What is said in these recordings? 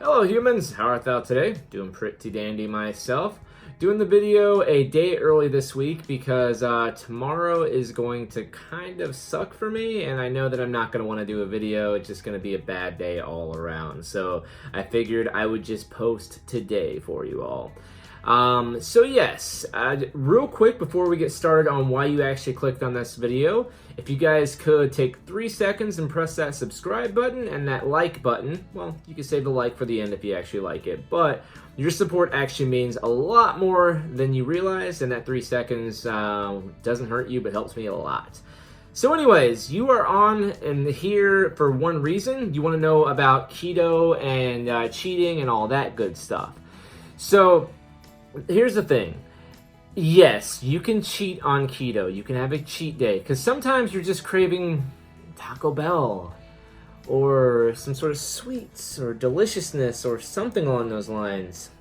Hello humans, how art thou today? Doing pretty dandy myself. Doing the video a day early this week because tomorrow is going to kind of suck for me, and I know that I'm not going to want to do a video. It's just going to be a bad day all around. So I figured I would just post today for you all. So yes, real quick before we get started on why you actually clicked on this video, if you guys could take 3 seconds and press that subscribe button and that like button. Well, you can save the like for the end if you actually like it, but your support actually means a lot more than you realize, and that 3 seconds doesn't hurt you but helps me a lot. So anyways, you are on and here for one reason. You want to know about keto and cheating and all that good stuff. So here's the thing. Yes, you can cheat on keto. You can have a cheat day because sometimes you're just craving Taco Bell or some sort of sweets or deliciousness or something along those lines.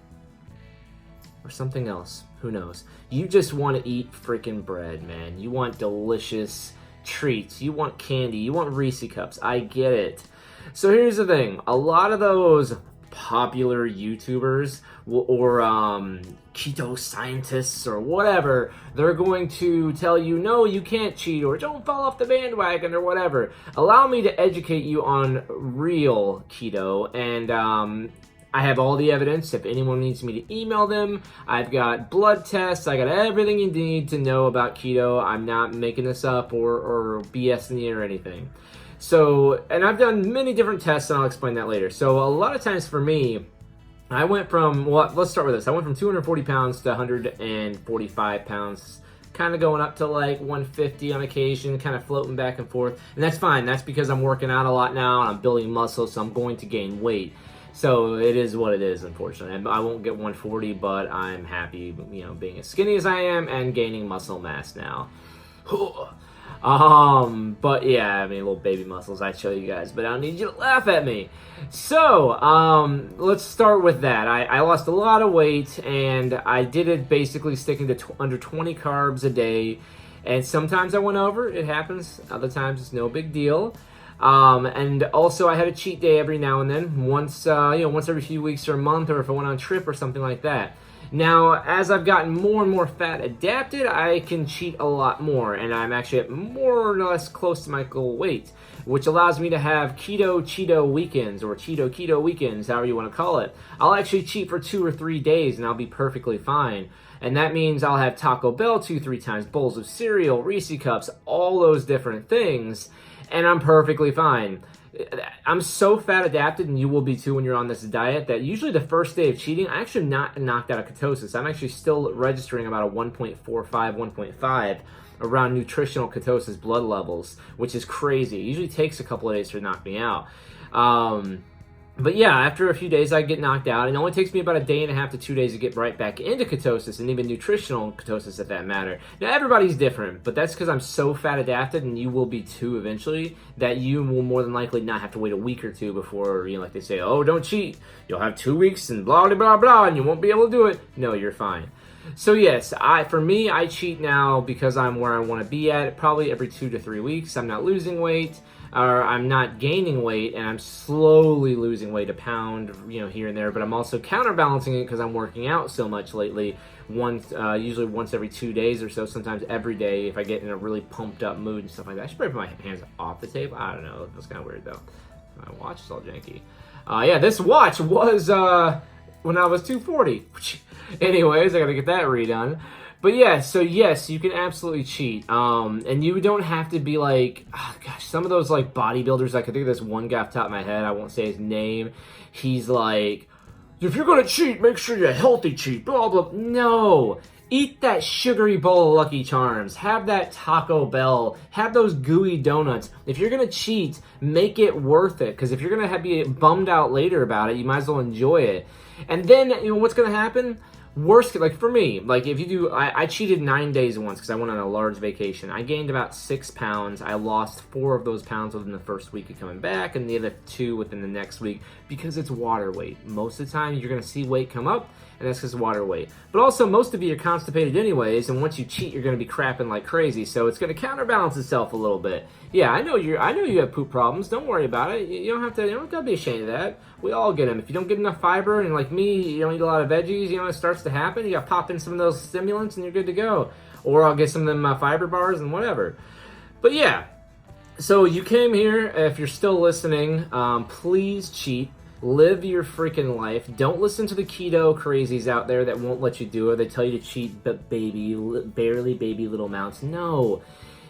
Or something else. Who knows? You just want to eat freaking bread, man. You want delicious treats. You want candy. You want Reese cups. I get it. So here's the thing. A lot of those popular YouTubers or keto scientists or whatever, they're going to tell you, no, you can't cheat, or don't fall off the bandwagon, or whatever. Allow me to educate you on real keto, and I have all the evidence. If anyone needs me to email them, I've got blood tests, I got everything you need to know about keto. I'm not making this up or BSing you or anything. So, and I've done many different tests, and I'll explain that later. So a lot of times for me, I went from, well, let's start with this. I went from 240 pounds to 145 pounds, kind of going up to like 150 on occasion, kind of floating back and forth. And that's fine. That's because I'm working out a lot now, and I'm building muscle, so I'm going to gain weight. So it is what it is, unfortunately. I won't get 140, but I'm happy, you know, being as skinny as I am and gaining muscle mass now. But yeah, I mean, little baby muscles, I'd show you guys, but I don't need you to laugh at me. So, let's start with that. I lost a lot of weight, and I did it basically sticking to under 20 carbs a day, and sometimes I went over, it happens, other times it's no big deal. And also I had a cheat day every now and then, once every few weeks or a month, or if I went on a trip or something like that. Now, as I've gotten more and more fat adapted, I can cheat a lot more, and I'm actually at more or less close to my goal weight, which allows me to have keto weekends, or keto weekends, however you want to call it. I'll actually cheat for 2 or 3 days, and I'll be perfectly fine. And that means I'll have Taco Bell 2-3 times, bowls of cereal, Reese cups, all those different things, and I'm perfectly fine. I'm so fat adapted, and you will be too when you're on this diet, that usually the first day of cheating, I actually not knocked out of ketosis. I'm actually still registering about a 1.45, 1.5 around nutritional ketosis blood levels, which is crazy. It usually takes a couple of days to knock me out. But yeah, after a few days, I get knocked out. It only takes me about a day and a half to 2 days to get right back into ketosis, and even nutritional ketosis at that matter. Now, everybody's different, but that's because I'm so fat adapted, and you will be too eventually, that you will more than likely not have to wait a week or two before, you know, like they say, oh, don't cheat. You'll have 2 weeks and blah, blah, blah, blah, and you won't be able to do it. No, you're fine. So yes, for me, I cheat now because I'm where I want to be at, probably every 2 to 3 weeks. I'm not losing weight, or I'm not gaining weight, and I'm slowly losing weight, a pound, you know, here and there. But I'm also counterbalancing it because I'm working out so much lately. Usually once every 2 days or so, sometimes every day if I get in a really pumped up mood and stuff like that. I should probably put my hands off the table. I don't know. That's kind of weird though. My watch is all janky. Yeah, this watch was when I was 240. Anyways, I gotta get that redone. But yeah, so yes, you can absolutely cheat. And you don't have to be like, oh gosh, some of those like bodybuilders, I can think of this one guy off the top of my head, I won't say his name. He's like, if you're gonna cheat, make sure you're healthy cheat, blah, blah. No, eat that sugary bowl of Lucky Charms, have that Taco Bell, have those gooey donuts. If you're gonna cheat, make it worth it, because if you're gonna be bummed out later about it, you might as well enjoy it. And then, you know, what's gonna happen? Worst, like for me, like if you do, I cheated 9 days once because I went on a large vacation. I gained about 6 pounds. I lost 4 of those pounds within the first week of coming back, and the other 2 within the next week, because it's water weight. Most of the time, you're going to see weight come up, and that's because of water weight. But also, most of you are constipated anyways, and once you cheat, you're going to be crapping like crazy, so it's going to counterbalance itself a little bit. Yeah, I know you have poop problems. Don't worry about it. You don't have to. You don't gotta be ashamed of that. We all get them. If you don't get enough fiber, and like me, you don't eat a lot of veggies. It starts to happen. You got to pop in some of those stimulants, and you're good to go. Or I'll get some of them fiber bars and whatever. But yeah, so you came here. If you're still listening, please cheat. Live your freaking life. Don't listen to the keto crazies out there that won't let you do it. They tell you to cheat, but barely baby little amounts. No.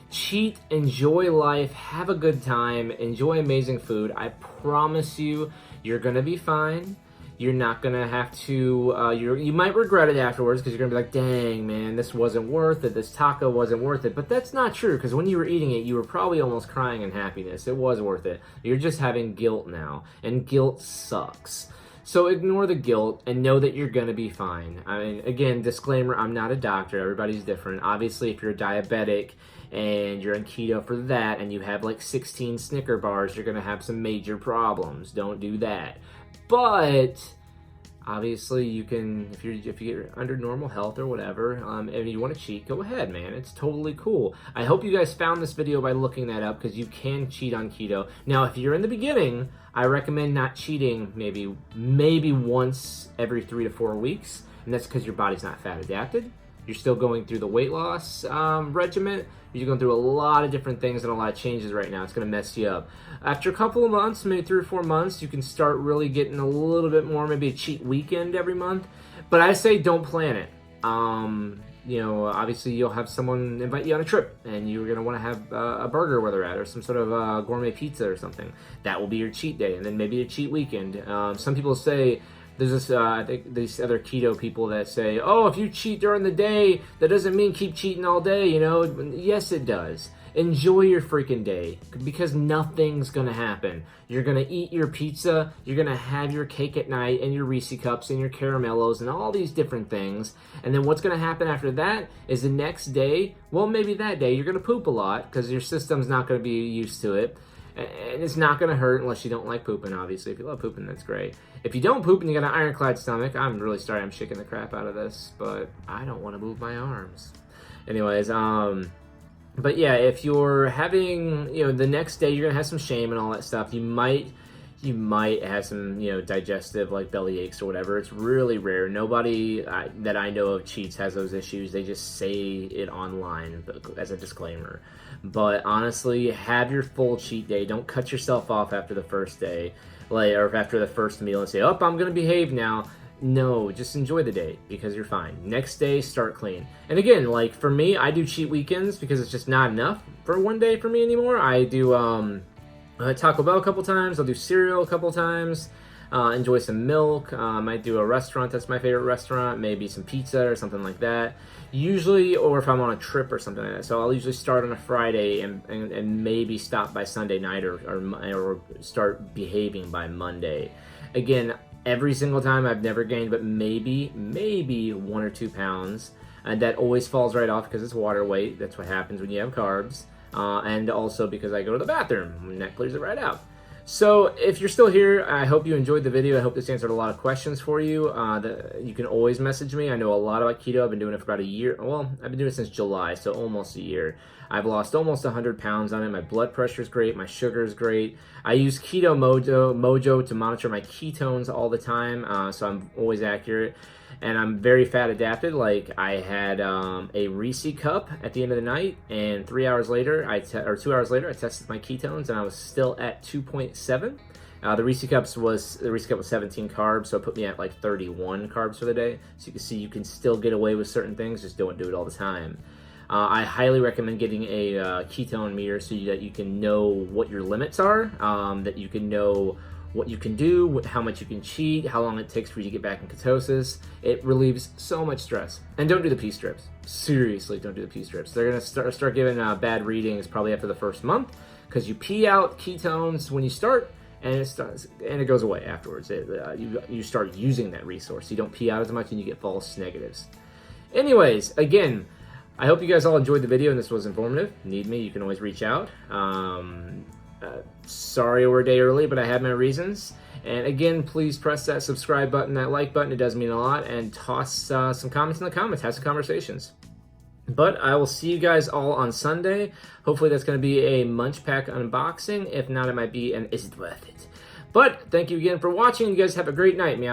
Cheat, enjoy life, have a good time, enjoy amazing food. I promise you, you're gonna be fine. You're not gonna have to, you might regret it afterwards because you're gonna be like, dang man, this wasn't worth it, this taco wasn't worth it. But that's not true, because when you were eating it, you were probably almost crying in happiness. It was worth it. You're just having guilt now, and guilt sucks. So ignore the guilt and know that you're gonna be fine. I mean, again, disclaimer, I'm not a doctor, everybody's different. Obviously, if you're diabetic and you're on keto for that and you have like 16 Snicker bars, you're gonna have some major problems. Don't do that. But obviously you can, if you're under normal health or whatever, and you want to cheat, go ahead, man. It's totally cool. I hope you guys found this video by looking that up, because you can cheat on keto. Now, if you're in the beginning, I recommend not cheating maybe once every 3 to 4 weeks, and that's because your body's not fat adapted. You're still going through the weight loss regimen. You're going through a lot of different things and a lot of changes right now. It's going to mess you up. After a couple of months, maybe 3 or 4 months, you can start really getting a little bit more, maybe a cheat weekend every month. But I say don't plan it. Obviously you'll have someone invite you on a trip and you're going to want to have a burger where they're at, or some sort of gourmet pizza or something. That will be your cheat day, and then maybe a cheat weekend. Some people say, there's this, I think these other keto people that say, oh, if you cheat during the day, that doesn't mean keep cheating all day, Yes, it does. Enjoy your freaking day, because nothing's gonna happen. You're gonna eat your pizza, you're gonna have your cake at night, and your Reese cups, and your caramellos, and all these different things. And then what's gonna happen after that is the next day, well, maybe that day, you're gonna poop a lot, because your system's not gonna be used to it. And it's not going to hurt unless you don't like pooping, obviously. If you love pooping, that's great. If you don't poop and you got an ironclad stomach, I'm really sorry I'm shaking the crap out of this, but I don't want to move my arms. Anyways, but yeah, if you're having, the next day you're going to have some shame and all that stuff, you might have some, digestive, like belly aches or whatever. It's really rare. Nobody that I know of cheats has those issues. They just say it online as a disclaimer. But honestly, have your full cheat day. Don't cut yourself off after the first day, or after the first meal and say, oh, I'm going to behave now. No, just enjoy the day, because you're fine. Next day, start clean. And again, like for me, I do cheat weekends because it's just not enough for one day for me anymore. I do Taco Bell a couple times. I'll do cereal a couple times. Enjoy some milk. I might do a restaurant. That's my favorite restaurant. Maybe some pizza or something like that. Usually, or if I'm on a trip or something like that. So I'll usually start on a Friday and maybe stop by Sunday night or start behaving by Monday. Again, every single time I've never gained, but maybe 1 or 2 pounds. And that always falls right off because it's water weight. That's what happens when you have carbs. And also because I go to the bathroom, and that clears it right out. So if you're still here, I hope you enjoyed the video. I hope this answered a lot of questions for you. You can always message me. I know a lot about keto. I've been doing it for about a year. Well, I've been doing it since July, so almost a year. I've lost almost 100 pounds on it. My blood pressure is great. My sugar is great. I use Keto Mojo to monitor my ketones all the time, so I'm always accurate. And I'm very fat adapted. Like I had a Reese cup at the end of the night, and 2 hours later, I tested my ketones, and I was still at 2.7. The Reese cup was 17 carbs, so it put me at like 31 carbs for the day. So you can see you can still get away with certain things, just don't do it all the time. I highly recommend getting a ketone meter so that you can know what your limits are, that you can know what you can do, how much you can cheat, how long it takes for you to get back in ketosis. It relieves so much stress. And don't do the pee strips. Seriously, don't do the pee strips. They're gonna start giving bad readings probably after the first month, because you pee out ketones when you start, and it goes away afterwards. You start using that resource. You don't pee out as much, and you get false negatives. Anyways, again, I hope you guys all enjoyed the video and this was informative. Need me, you can always reach out. Sorry we're a day early, but I had my reasons. And again, please press that subscribe button, that like button. It does mean a lot. And toss some comments in the comments. Have some conversations. But I will see you guys all on Sunday. Hopefully that's going to be a Munch Pack unboxing. If not, it might be an Is It Worth It? But thank you again for watching. You guys have a great night, man.